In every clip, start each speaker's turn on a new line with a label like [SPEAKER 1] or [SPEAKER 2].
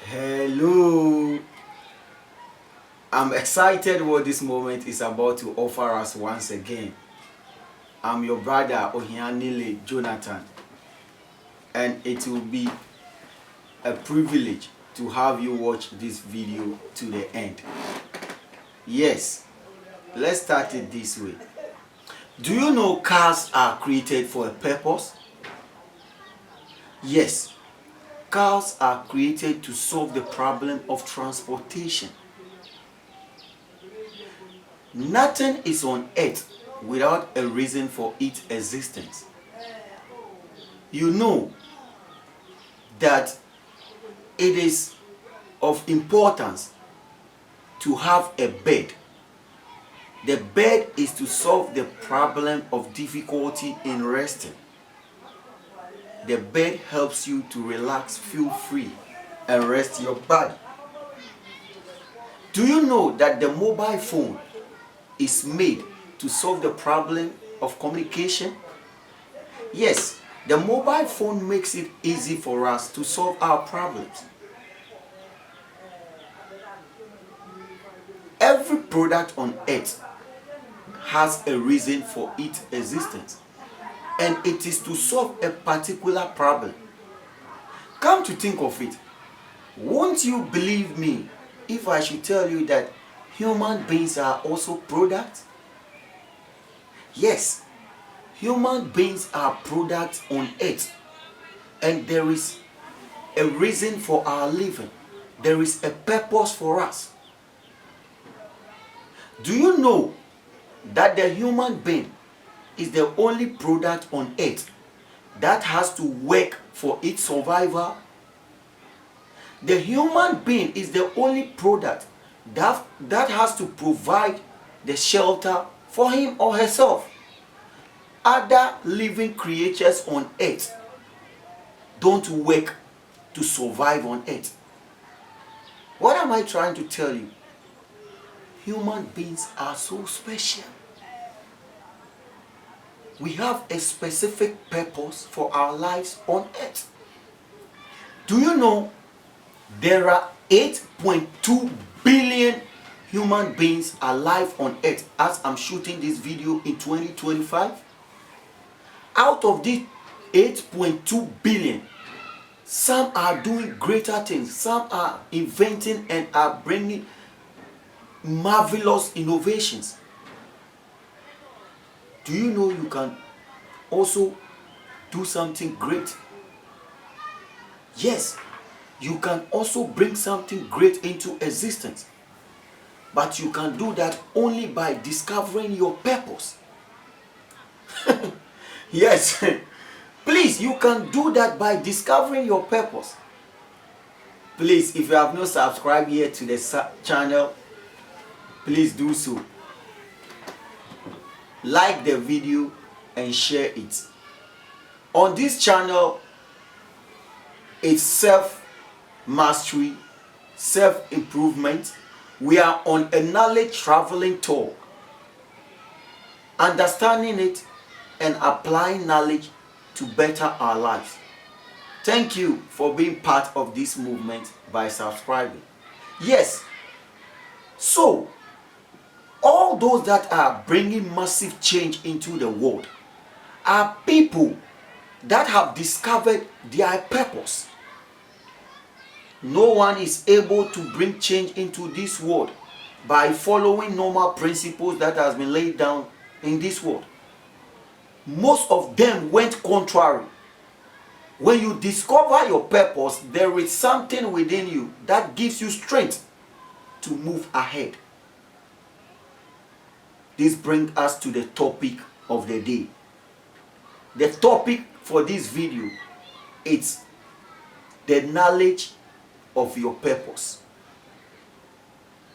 [SPEAKER 1] Hello, I'm excited what this moment is about to offer us once again. I'm your brother Ohianile Jonathan, and it will be a privilege to have you watch this video to the end. Yes, let's start it this way. Do you know cars are created for a purpose? Yes, cars are created to solve the problem of transportation. Nothing is on earth without a reason for its existence. You know that it is of importance to have a bed. The bed is to solve the problem of difficulty in resting. The bed helps you to relax, feel free, and rest your body. Do you know that the mobile phone is made to solve the problem of communication? Yes, the mobile phone makes it easy for us to solve our problems. Every product on earth has a reason for its existence, and it is to solve a particular problem. Come to think of it, won't you believe me if I should tell you that human beings are also products? Yes, human beings are products on earth, and there is a reason for our living. There is a purpose for us. Do you know that the human being is the only product on earth that has to work for its survival? The human being is the only product that has to provide the shelter for him or herself. Other living creatures on earth don't work to survive on earth. What am I trying to tell you? Human beings are so special. We have a specific purpose for our lives on earth. Do you know there are 8.2 billion human beings alive on earth as I'm shooting this video in 2025? Out of these 8.2 billion, some are doing greater things, some are inventing and are bringing marvelous innovations. Do you know you can also do something great? Yes, you can also bring something great into existence. But you can do that only by discovering your purpose. Yes, please, you can do that by discovering your purpose. Please, if you have not subscribed yet to the channel, please do so. Like the video and share it. On this channel, it's self-mastery, self-improvement. We are on a knowledge traveling tour, understanding it and applying knowledge to better our lives. Thank you for being part of this movement by subscribing. Yes, so all those that are bringing massive change into the world are people that have discovered their purpose. No one is able to bring change into this world by following normal principles that has been laid down in this world. Most of them went contrary. When you discover your purpose, there is something within you that gives you strength to move ahead. This brings us to the topic of the day. The topic for this video is the knowledge of your purpose.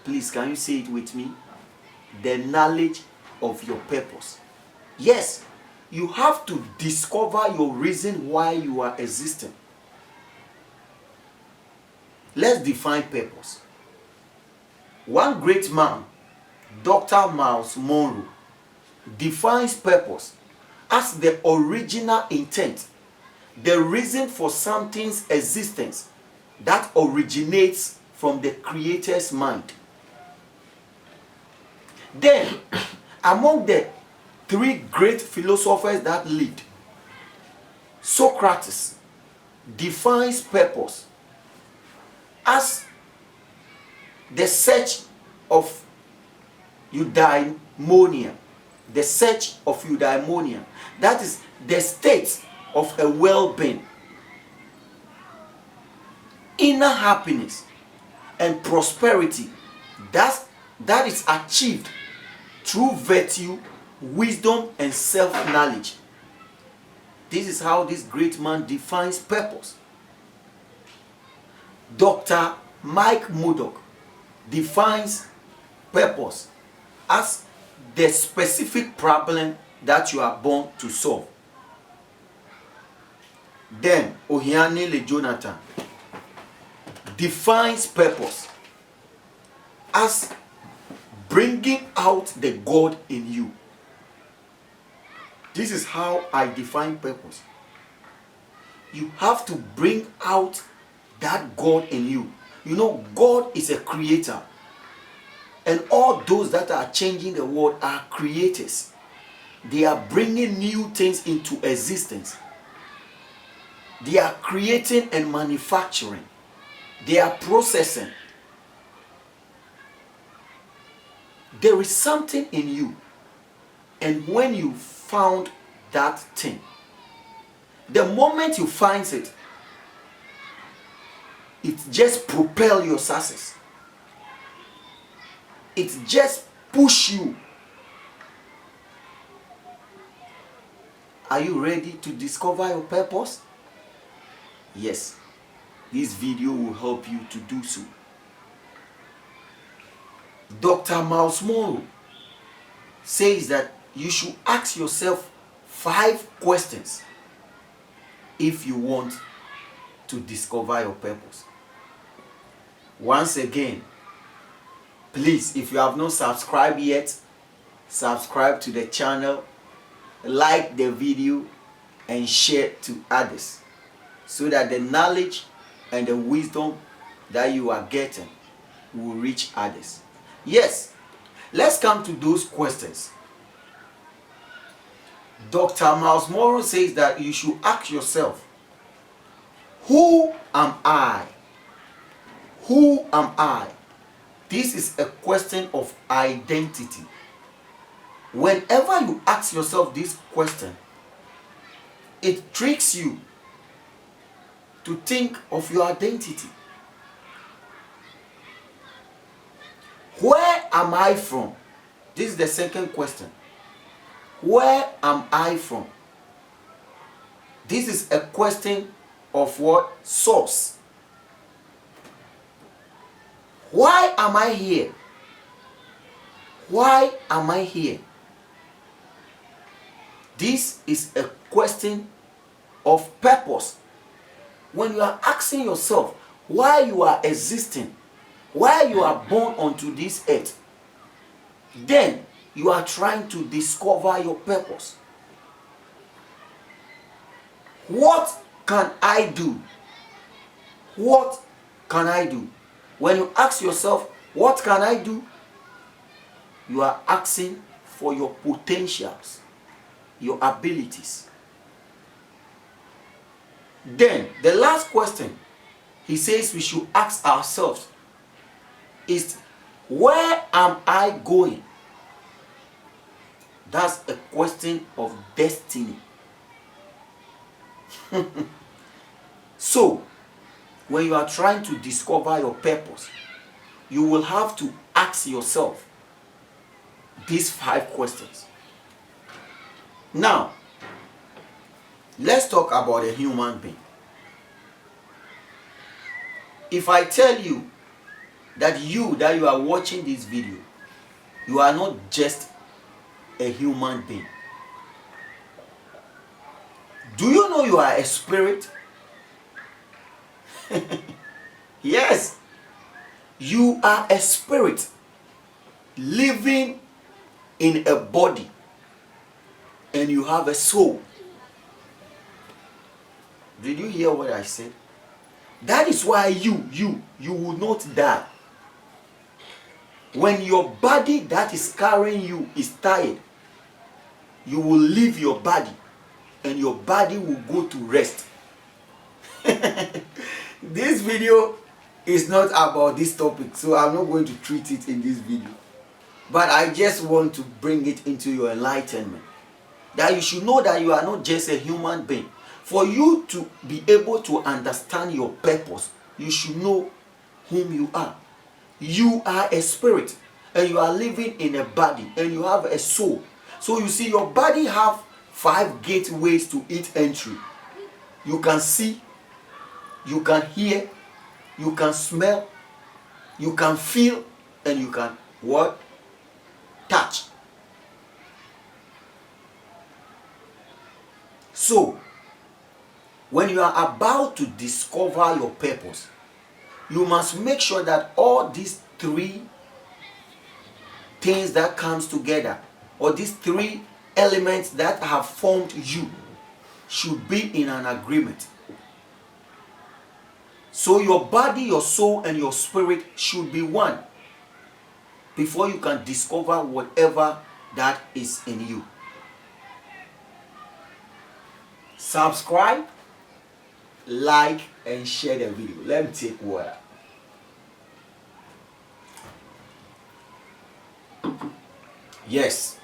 [SPEAKER 1] Please, can you say it with me? The knowledge of your purpose. Yes, you have to discover your reason why you are existing. Let's define purpose. One great man, Dr. Miles Monroe, defines purpose as the original intent, the reason for something's existence that originates from the Creator's mind. Then, among the three great philosophers that lived, Socrates defines purpose as the search of eudaimonia. The search of eudaimonia. That is the state of a well-being, inner happiness, and prosperity that is achieved through virtue, wisdom, and self-knowledge. This is how this great man defines purpose. Dr. Mike Murdock defines purpose as the specific problem that you are born to solve. Then Ohiane Le Jonathan defines purpose as bringing out the God in you. This is how I define purpose. You have to bring out that God in you. You know, God is a creator. And all those that are changing the world are creators. They are bringing new things into existence. They are creating and manufacturing. They are processing. There is something in you. And when you found that thing, the moment you find it, it just propel your success. It just push you. Are you ready to discover your purpose? Yes. This video will help you to do so. Dr. Miles Monroe says that you should ask yourself 5 questions if you want to discover your purpose. Once again, please, if you have not subscribed yet, subscribe to the channel, like the video, and share to others so that the knowledge and the wisdom that you are getting will reach others. Yes, let's come to those questions. Dr. Miles Monroe says that you should ask yourself, who am I? Who am I? This is a question of identity. Whenever you ask yourself this question, it tricks you to think of your identity. Where am I from? This is the second question. Where am I from? This is a question of what? Source. Why am I here? Why am I here? This is a question of purpose. When you are asking yourself why you are existing, why you are born onto this earth, then you are trying to discover your purpose. What can I do? What can I do? When you ask yourself, what can I do? You are asking for your potentials, your abilities. Then, the last question he says we should ask ourselves is, where am I going? That's a question of destiny. So, when you are trying to discover your purpose, you will have to ask yourself these 5 questions. Now, let's talk about a human being. If I tell you that you are watching this video, you are not just a human being. Do you know you are a spirit? Yes, you are a spirit living in a body, and you have a soul. Did you hear what I said? That is why you will not die. When your body that is carrying you is tired, you will leave your body and your body will go to rest. This video is not about this topic, so I'm not going to treat it in this video. But I just want to bring it into your enlightenment. That you should know that you are not just a human being. For you to be able to understand your purpose, you should know whom you are. You are a spirit and you are living in a body and you have a soul. So you see, your body have 5 gateways to its entry. You can see, you can hear, you can smell, you can feel, and you can what? Touch. So, when you are about to discover your purpose, you must make sure that all these 3 things that comes together, or these 3 elements that have formed you, should be in an agreement. So your body, your soul, and your spirit should be one before you can discover whatever that is in you. Subscribe, like, and share the video. Let me take water. Yes.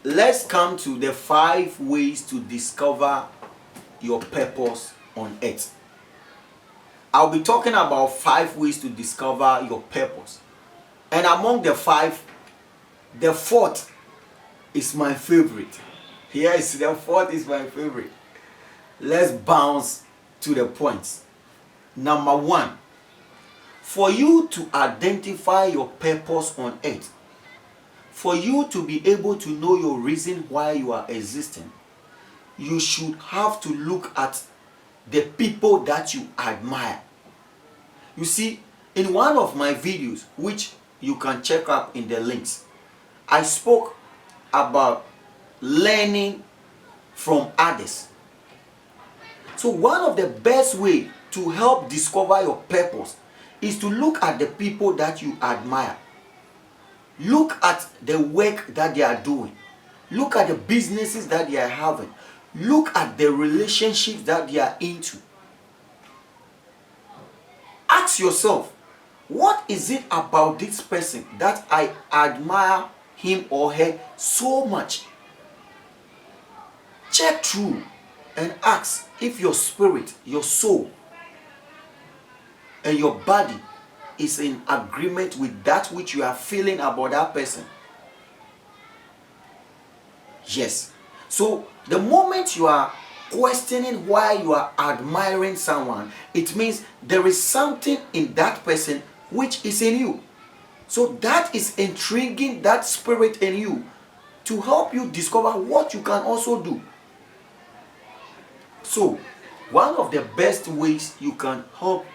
[SPEAKER 1] Let's come to the 5 ways to discover your purpose on earth. I'll be talking about 5 ways to discover your purpose. And among the 5, the 4th is my favorite. Yes, the 4th is my favorite. Let's bounce to the points. Number 1, for you to identify your purpose on earth, for you to be able to know your reason why you are existing, you should have to look at the people that you admire. You see, in one of my videos, which you can check up in the links, I spoke about learning from others. So one of the best ways to help discover your purpose is to look at the people that you admire. Look at the work that they are doing. Look at the businesses that they are having. Look at the relationships that they are into. Ask yourself, what is it about this person that I admire him or her so much? Check through and ask if your spirit, your soul, and your body is in agreement with that which you are feeling about that person. Yes. So the moment you are questioning why you are admiring someone, it means there is something in that person which is in you. So that is intriguing that spirit in you to help you discover what you can also do. So one of the best ways you can help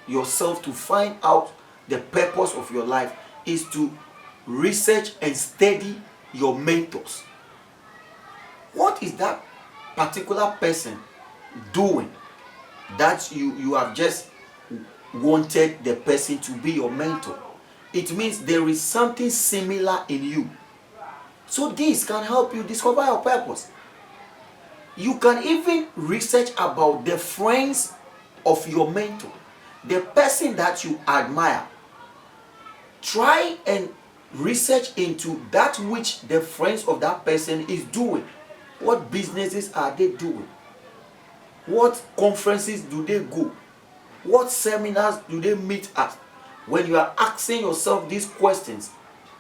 [SPEAKER 1] yourself to find out the purpose of your life is to research and study your mentors. What is that particular person doing that you have just wanted the person to be your mentor? It means there is something similar in you. So this can help you discover your purpose. You can even research about the friends of your mentor, the person that you admire. Try and research into that which the friends of that person is doing. What businesses are they doing? What conferences do they go? What seminars do they meet at? When you are asking yourself these questions,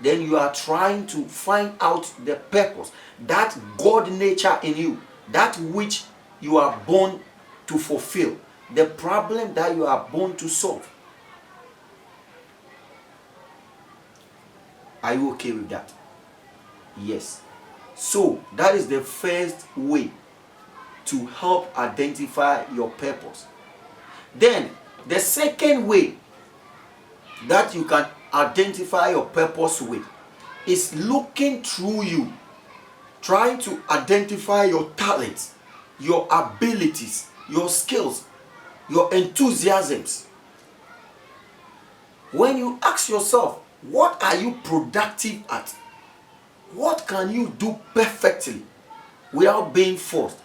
[SPEAKER 1] then you are trying to find out the purpose, that God nature in you, that which you are born to fulfill, the problem that you are born to solve. Are you okay with that? Yes. So that is the first way to help identify your purpose. Then the second way that you can identify your purpose with is looking through you, trying to identify your talents, your abilities, your skills. your enthusiasms. When you ask yourself, what are you productive at? What can you do perfectly without being forced?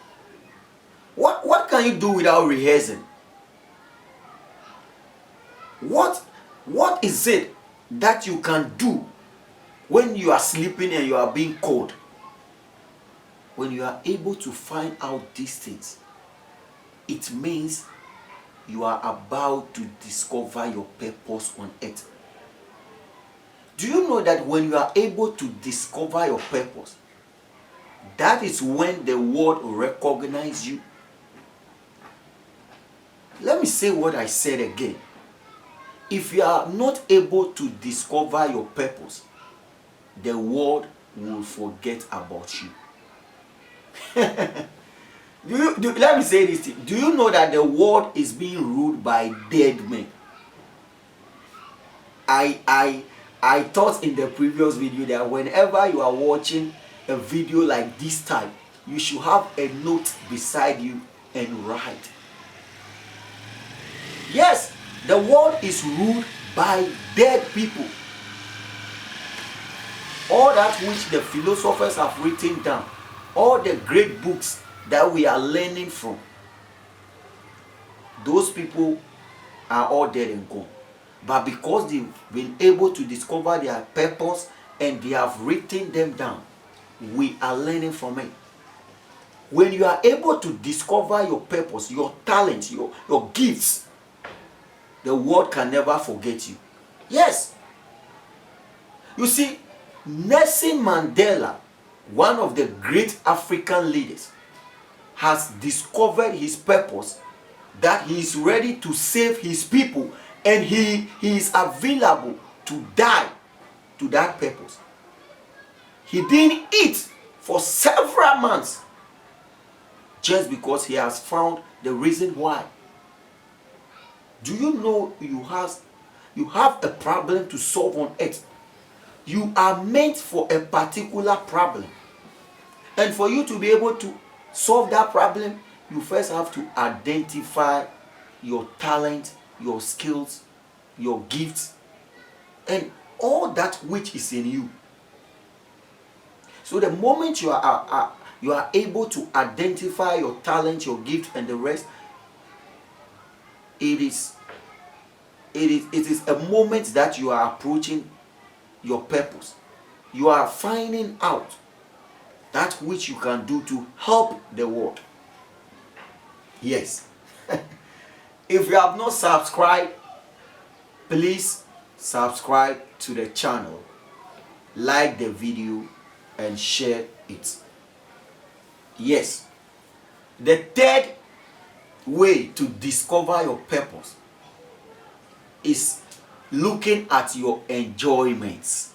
[SPEAKER 1] What can you do without rehearsing? What is it that you can do when you are sleeping and you are being cold? When you are able to find out these things, it means you are about to discover your purpose on earth. Do you know that when you are able to discover your purpose, that is when the world will recognize you? Let me say what I said again. If you are not able to discover your purpose, the world will forget about you. Let me say this. Do you know that the world is being ruled by dead men? I thought in the previous video that whenever you are watching a video like this type, you should have a note beside you and write. Yes, the world is ruled by dead people. All that which the philosophers have written down, all the great books that we are learning from, those people are all dead and gone. But because they've been able to discover their purpose and they have written them down, we are learning from it. When you are able to discover your purpose, your talent, your gifts, the world can never forget you. Yes. You see, Nelson Mandela, one of the great African leaders, has discovered his purpose, that he is ready to save his people, and he is available to die to that purpose. He didn't eat for several months just because he has found the reason why. Do you know you have a problem to solve on earth? You are meant for a particular problem. And for you to be able to solve that problem, you first have to identify your talent, your skills, your gifts, and all that which is in you. So the moment you are able to identify your talent, your gift, and the rest, it is a moment that you are approaching your purpose. You are finding out that which you can do to help the world. Yes. If you have not subscribed, please subscribe to the channel, like the video, and share it. Yes. The third way to discover your purpose is looking at your enjoyments.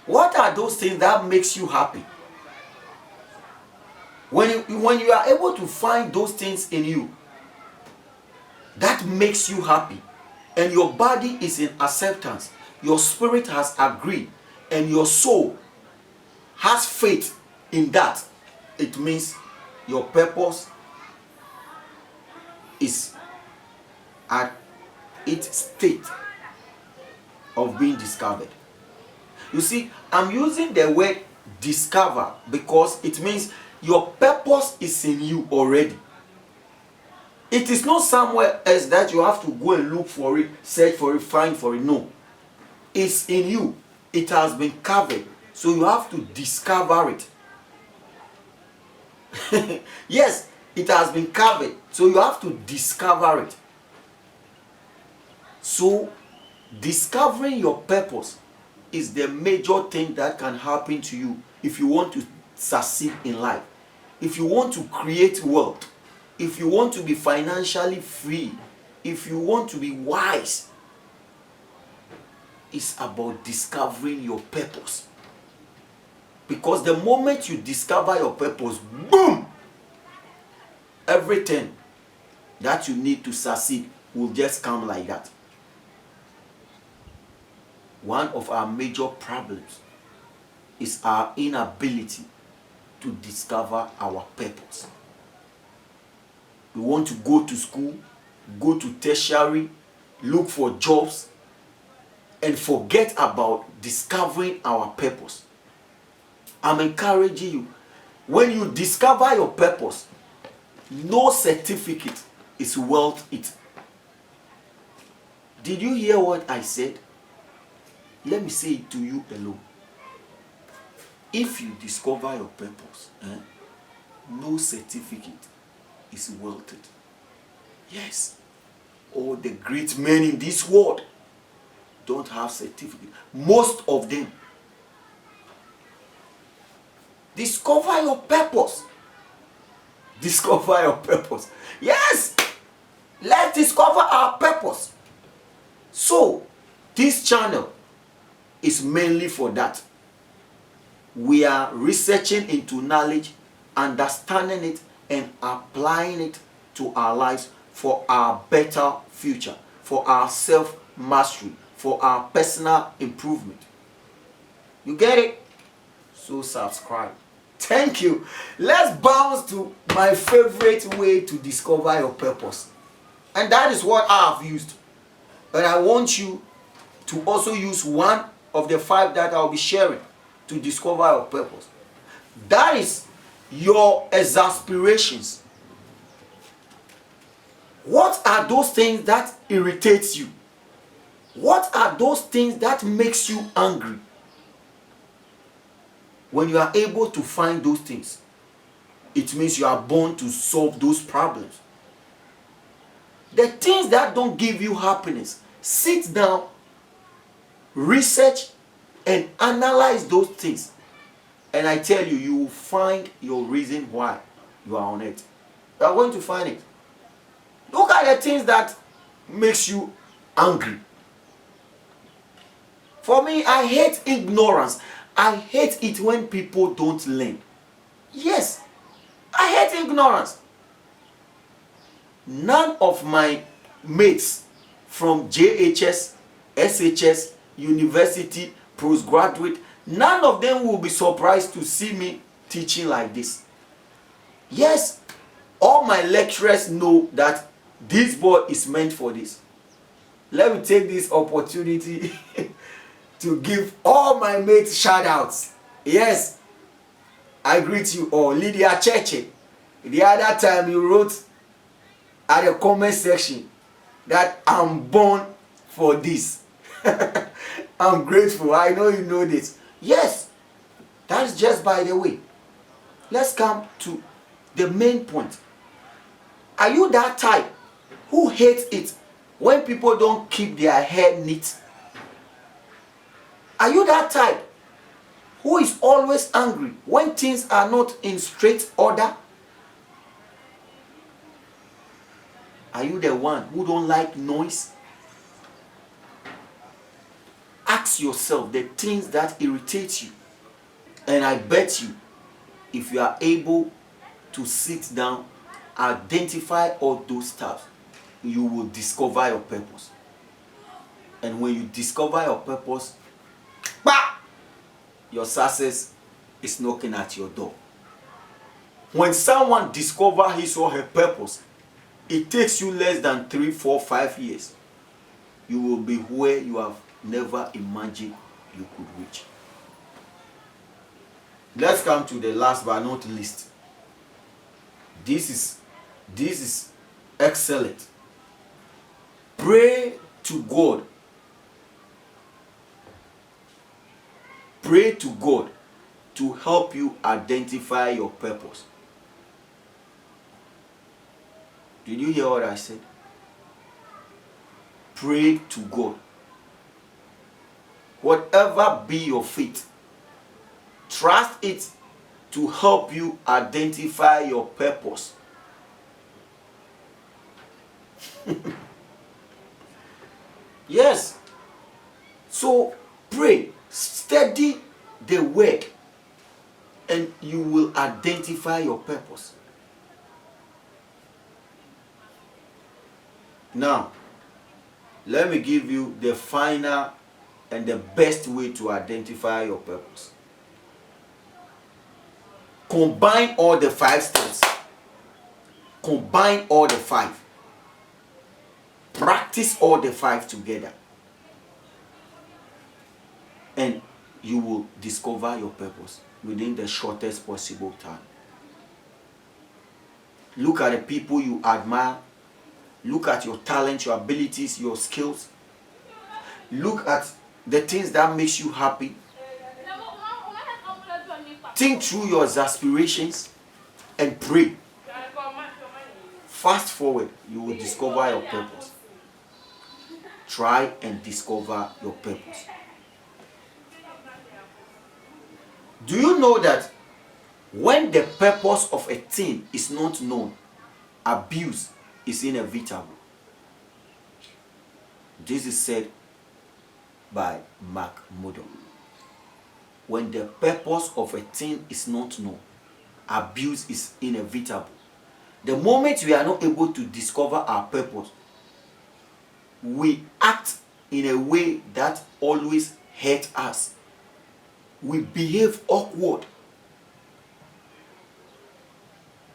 [SPEAKER 1] What are those things that makes you happy? When you are able to find those things in you that makes you happy, and your body is in acceptance, your spirit has agreed, and your soul has faith in that, it means your purpose is at its state of being discovered. You see, I'm using the word discover because it means your purpose is in you already. It is not somewhere else that you have to go and look for it, search for it, find for it. No. It's in you. It has been covered. So you have to discover it. Yes, it has been covered. So you have to discover it. So discovering your purpose is the major thing that can happen to you if you want to succeed in life. If you want to create wealth, if you want to be financially free, if you want to be wise, it's about discovering your purpose. Because the moment you discover your purpose, boom, everything that you need to succeed will just come like that. One of our major problems is our inability to discover our purpose. We want to go to school, go to tertiary, look for jobs, and forget about discovering our purpose. I'm encouraging you. When you discover your purpose, no certificate is worth it. Did you hear what I said? Let me say it to you alone. If you discover your purpose, no certificate is worth it. Yes, all the great men in this world don't have certificate. Most of them. Discover your purpose. Discover your purpose. Yes, let's discover our purpose. So, this channel is mainly for that. We are researching into knowledge, understanding it, and applying it to our lives for our better future, for our self-mastery, for our personal improvement. You get it? So subscribe. Thank you. Let's bounce to my favorite way to discover your purpose. And that is what I have used. But I want you to also use one of the 5 that I'll be sharing to discover your purpose. That is your exasperations. What are those things that irritates you? What are those things that makes you angry? When you are able to find those things, it means you are born to solve those problems. The things that don't give you happiness, sit down, research, and analyze those things. And I tell you, you will find your reason why you are on it. You are going to find it. Look at the things that makes you angry. For me, I hate ignorance. I hate it when people don't learn. Yes, I hate ignorance. None of my mates from JHS, SHS, university, postgraduate, none of them will be surprised to see me teaching like this. Yes, all my lecturers know that this boy is meant for this. Let me take this opportunity to give all my mates shout outs. Yes, I greet you all. Lydia Cheche, the other time you wrote at the comment section that I'm born for this. I'm grateful. I know you know this. Yes, that's just by the way. Let's come to the main point. Are you that type who hates it when people don't keep their hair neat? Are you that type who is always angry when things are not in straight order? Are you the one who don't like noise? Ask yourself the things that irritate you. And I bet you, if you are able to sit down, identify all those stuff, you will discover your purpose. And when you discover your purpose, bah, your success is knocking at your door. When someone discovers his or her purpose, it takes you less than 3, 4, 5 years. You will be where you have never imagined you could reach. Let's come to the last but not least. This is excellent. Pray to God. Pray to God to help you identify your purpose. Did you hear what I said? Pray to God. Whatever be your faith, trust it to help you identify your purpose. Yes. So pray, study the word, and you will identify your purpose. Now, let me give you the final and the best way to identify your purpose. Combine all the 5 steps. Combine all the 5. Practice all the 5 together. And you will discover your purpose within the shortest possible time. Look at the people you admire. Look at your talent, your abilities, your skills. Look at the things that makes you happy. Think through your aspirations and pray. Fast forward, you will discover your purpose. Try and discover your purpose. Do you know that when the purpose of a thing is not known, abuse is inevitable? This is said by Mark Modo. When the purpose of a thing is not known, abuse is inevitable. The moment we are not able to discover our purpose, we act in a way that always hurts us. We behave awkward.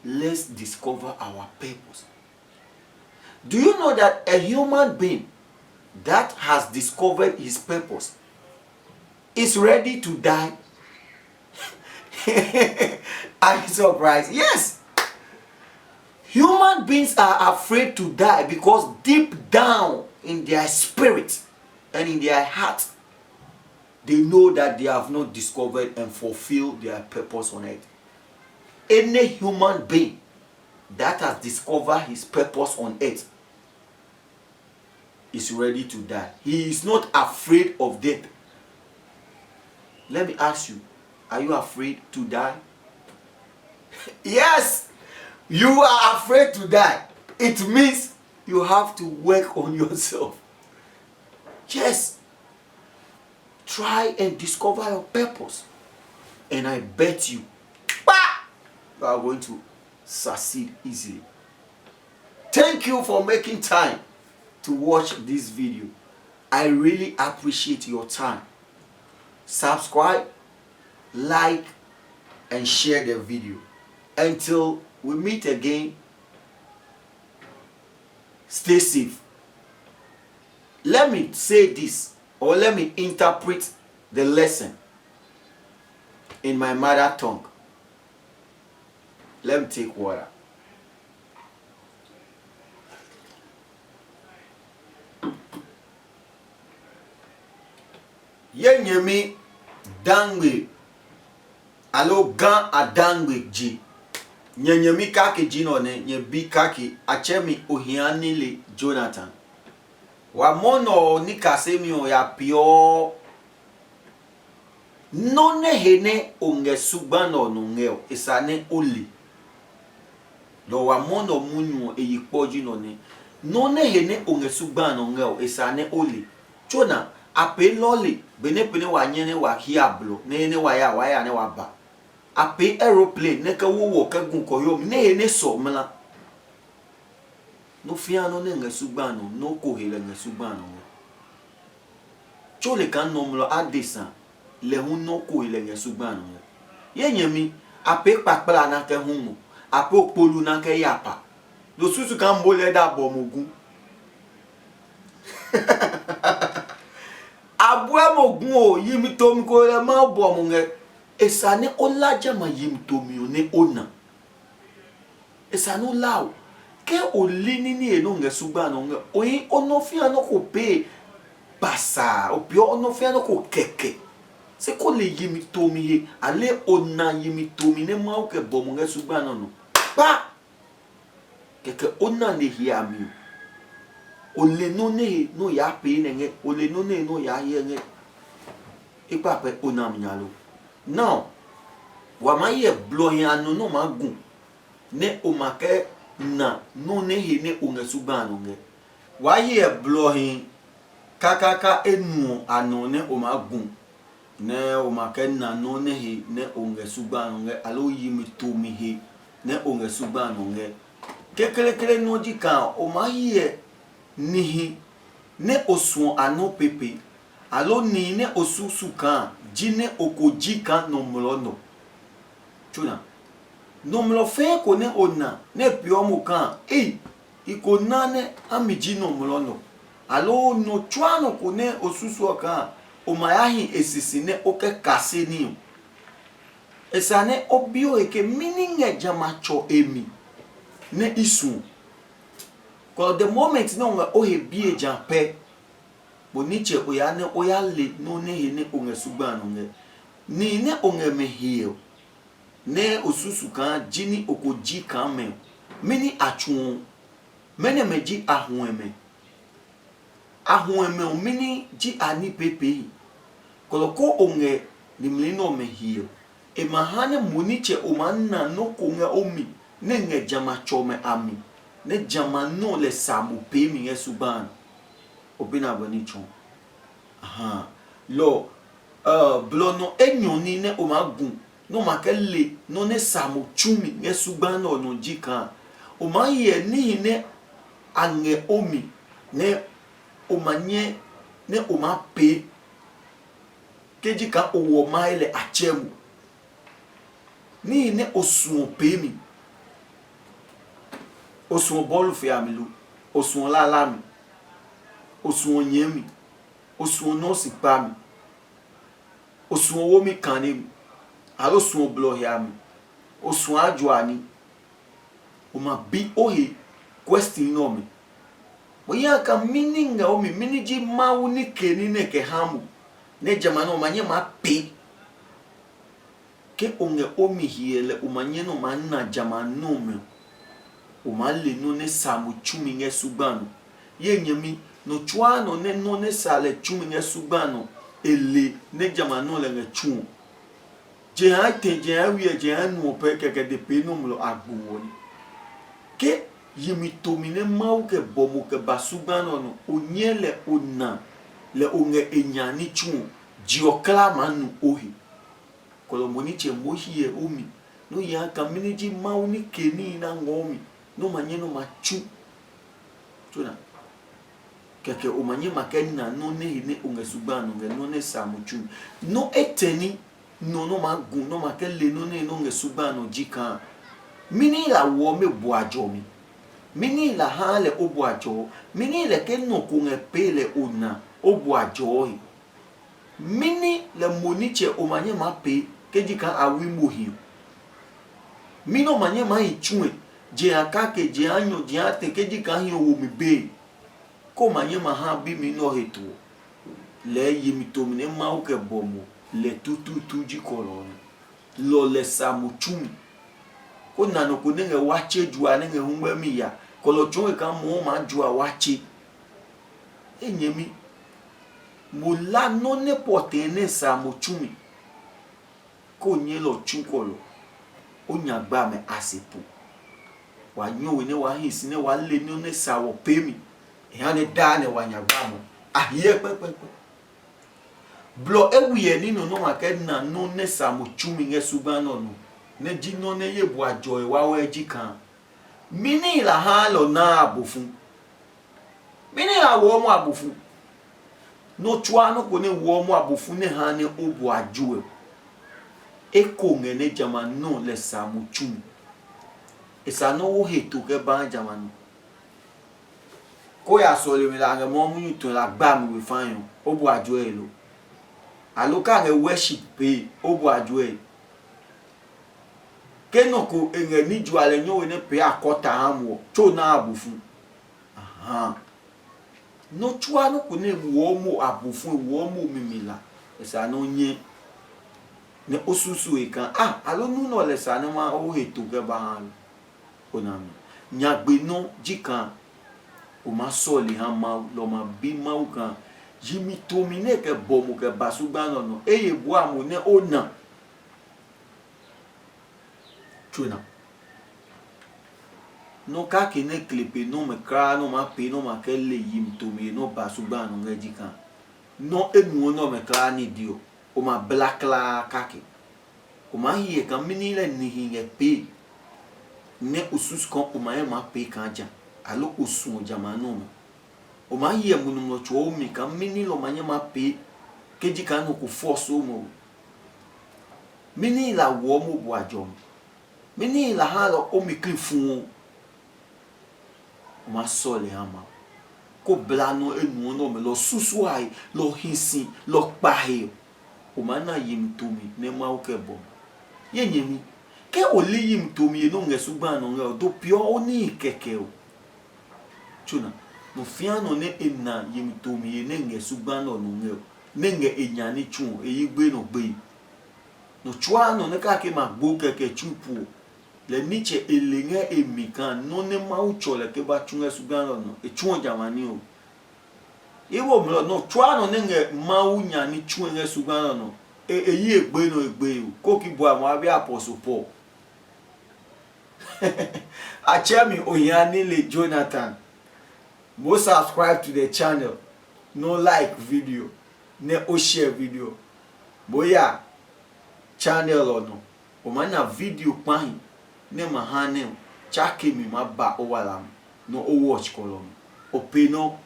[SPEAKER 1] Let's discover our purpose. Do you know that a human being that has discovered his purpose is ready to die? Are you surprised? Yes. Human beings are afraid to die because deep down in their spirit and in their heart, they know that they have not discovered and fulfilled their purpose on earth. Any human being that has discovered his purpose on earth is ready to die. He is not afraid of death. Let me ask you, are you afraid to die? Yes, you are afraid to die. It means you have to work on yourself. Yes. Try and discover your purpose. And I bet you, you are going to succeed easily. Thank you for making time to watch this video. I really appreciate your time. Subscribe, like, and share the video. Until we meet again, stay safe. Let me say this, or let me interpret the lesson in my mother tongue. Let me take water. Yenyemi dangwe alo gan adangwe ji nyenyemi kake jino ne nyebi kake achemi ohianile Jonathan wa mono ni kasemi o ya pio none hene onge sugbano nungeo isane oli lo wa mono munyu eyipoji none none hene onge sugbano ngeo isane oli chona ape loli bene pene wa nyene wa hiablo ne wa ya ne wa ba ape aeroplane ne ka wo ka gun ko yom ne ne so mla no fiano ne nga sugbano no ko hele nga sugbano chole kan no mlo adesa le hun no ko hele nga sugbano yenyemi ape papla na ke hun ape opolu na ke yapa lo susu kan bole da bomogun abua mogun o yimi to mi ko le ma bo mo nge esane olaja ma yimi to mi one ona esane lawo ke olini ni eno nge sugba no nge oyin onofia no ko pe pasa opi onofia no ko keke se ko le yimi to mi he ale ona yimi to mi ne ma o ke bo mo nge sugba no no pa keke ona ne hi ami ole no ne no ya pe nge ole no ne no ya ye nge ipa pe ona mnyalo now wa ma ye blo hin anu no ma gun ne o ma ke na no ne he ne o nge suba anu nge wa ye blo hin kakaka enu anu ne o ma gun ne o ma ke na no ne he ne o nge suba anu nge alo yi mi to mi he ne o nge suba anu nge kekele no di kan o ma ye nihi ne osun ano pepe alo ni ne osusu kan ji ne okoji kan no mlono chuna no mlo fe ko ne ona ne pio mu kan iko nane amiji no mlo no alo no twa no ko ne osusu kan o mayahi esisi ne oke kase ni esane obio eke meaning ejamacho emi ne isu ko the moment no nga o he bie jape boniche oya ne oya le no ne he ne onga sugba no nge ni ne onga me heal ne osusu kan jini okoji kan me mini atwon mene meji ahoeme o mini ji ani pepe koloko onge limlino me heal e mahane moniche o manna no konga omi ne nge jama chome ami ne jama no le samu pe mi esuban obina bonicho lo blono enyoni ne o magun no makele no ne samu chumi esuban no jika o maye ni ne ange omi ne o manye ne o ma pe kejika owo maile achemu ni ne osun pe mi osun bolu fe amilu osun lala mi osun yen mi osun no si pa mi osun owo mi kan ni alo sun blo ya mi osun ajo ani o ma bi ohe question no mi oya ka meaning o mi miniji mawu ni keni ne ke hamu ne jamano manye ma pe ke onge omi hiele umanye no manna jamano me o male no ne samu chumi nge sugbano ye nyemi no chwa no ne sale chumi nge sugbano ele ne jamano le nge chu je ha te je ha wi je ha no pe ke de pe no mlo agbo ni ke yimi tomine mau ke bomo ke basugbano no onyele ona le onge enyani chu jiokla manu ohi kolomoni che mohie omi no ya kaminiji mau ni keni na ngomi no manye no machu tuna keke o manye makena no ne onge sugbano nge no ne samuchu no eteni no magun no makele no ne onge sugbano jika mini la wo me boajo mi mini la hale oboajo mini le ke no kunge pele ona oboajo mini le moniche o manye ma pe kejika awi mohi mino manye ma ichue je akake je anyo je ate kejika hi o mi be ko manye ma ha bi mi no hetu le yimi to mi ne ma o ke bomo le tutu ji kolon lo le samuchumi ko nano ko ne wache jua ne humba mi ya kolo chwe ka mo ma jua wache enyemi mola no ne pote ne samuchumi ko nye lo chukolo onya gba me asipu wa nyowe ne wa hisi ne wa le ne sawo pemi e ha ne da ne wa nya gba mo ahie pepepe blo ewiye ni no ma ke na no ne samuchumi nge subano no ne jino ne yebu ajoy wa we jikan mini la ha lo na abofun mini la wo mo abofun no twa no ko ne wo mo abofun ne ha ne obu ajoe eko ngene jamano le samuchumi esa no wo hetu ke ba jamano ko ya so le mi la nge mo mu to la gba mi we fan obu ajoe lo aloka nge worship pe obu ajoe kenoko enge ni juale nyowe ne pe akota hamwo to na abufu no chwa no ko ne wo mo abufu wo mo mimila esa no nye ne osusu e kan alo nu no le sa ne ma o heto ke ba han onami nyagbe no jikan o ma so le han ma lo ma bi ma u kan yimi to mi ne ke bomo ke basugba no eye bo amu ne ona tuna no ka ke ne klepe no me kra no ma pe no ma ke le yim to me no basugba no ngeji kan no enu no me kra ni dio o ma black la kake o ma hie kan mini le ni hinge pe ne usus kon o ma pe kan ja alo usun jamano no o ma hie munu no cho mi kan mini lo ma pe keji kan no ko force o mo mini la wo mo bo ajom Mini la halo o mi clifu o ma sole ama ko blano enu no me lo susu ai lo hinsi lo pahe o ma na yim to mi ne ma o ke bo ye nyemi ke o li yim to mi no nge sugba no nge do pio o ni keke o chuna no fiano ne enna yim to mi ne nge sugba no nge ne nge enyani chu eyigbe no gbe no chwa no ne ka ke ma gbo keke chupu le niche elenga emikan no ne ma ucho le ke ba chunga sugano no e chuo jamani o iwo mlo no chwa no ne nge ma unya ni chuo nge sugano no yi egbe no egbe o ko ki bo àwọn abi apostle Paul achemi oyani le Jonathan mo subscribe to the channel no like video ne o share video boya channel ono o ma na video pan ne mahane chake mi ma ba o wala no o watch kolon o pe no